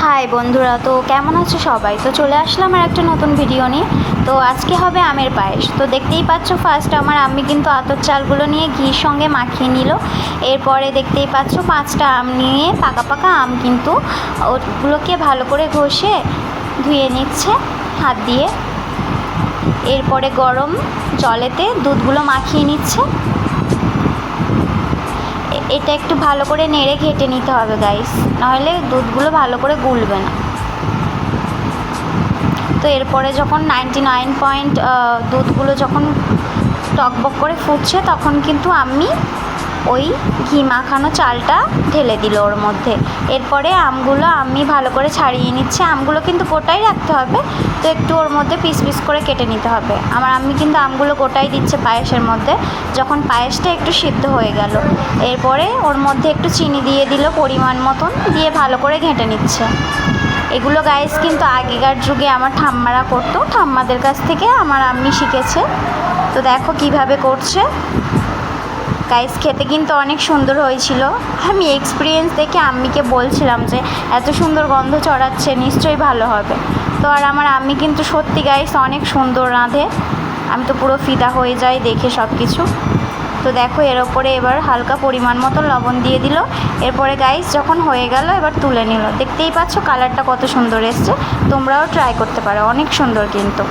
High বন্ধুরা, তো কেমন আছো সবাই? তো চলে আসলাম আর একটা নতুন ভিডিও নিয়ে। তো আজকে হবে আমের পায়েস। তো দেখতেই পাচ্ছ, ফার্স্ট আমার আম্মি কিন্তু আতর চালগুলো নিয়ে ঘির সঙ্গে মাখিয়ে নিল। এরপরে দেখতেই পাচ্ছ 5টা আম নিয়ে, পাকা পাকা আম, কিন্তু ওগুলোকে ভালো করে ঘষে ধুয়ে নিচ্ছে হাত দিয়ে। এরপরে গরম জলেতে দুধগুলো মাখিয়ে নিচ্ছে। এটা একটু ভালো করে নেড়ে ঘেটে নিতে হবে গাইস, নাহলে দুধগুলো ভালো করে গুলবে না। তো এরপরে যখন 99 দুধগুলো যখন টকবক করে ফুটছে, তখন কিন্তু আমি ওই ঘি মাখানো চালটা ঢেলে দিল ওর মধ্যে। এরপরে আমগুলো আমি ভালো করে ছাড়িয়ে নিচ্ছে। আমগুলো কিন্তু গোটাই রাখতে হবে, তো একটু ওর মধ্যে পিস পিস করে কেটে নিতে হবে। আমার আম্মি কিন্তু আমগুলো গোটাই দিচ্ছে পায়েসের মধ্যে। যখন পায়েসটা একটু সিদ্ধ হয়ে গেল, এরপরে ওর মধ্যে একটু চিনি দিয়ে দিল পরিমাণ মতন, দিয়ে ভালো করে ঘেঁটে নিচ্ছে। এগুলো গাইস কিন্তু আগেকার যুগে আমার ঠাম্মারা করতো, ঠাম্মাদের কাছ থেকে আমার আম্মি শিখেছে। তো দেখো কিভাবে করছে গাইস, খেতে কিন্তু অনেক সুন্দর হয়েছিল। আমি এক্সপিরিয়েন্স দেখে আম্মিকে বলছিলাম যে এত সুন্দর গন্ধ ছড়াচ্ছে, নিশ্চয়ই ভালো হবে। তো আর আমার আম্মি কিন্তু সত্যি গাইস অনেক সুন্দর রাঁধে। আমি তো পুরো ফিদা হয়ে যাই দেখে সব কিছু। তো দেখো এর ওপরে এবার হালকা পরিমাণ মতো লবণ দিয়ে দিল। এরপরে গাইস যখন হয়ে গেল, এবার তুলে নিল। দেখতেই পাচ্ছ কালারটা কত সুন্দর এসছে। তোমরাও ট্রাই করতে পারো, অনেক সুন্দর কিন্তু।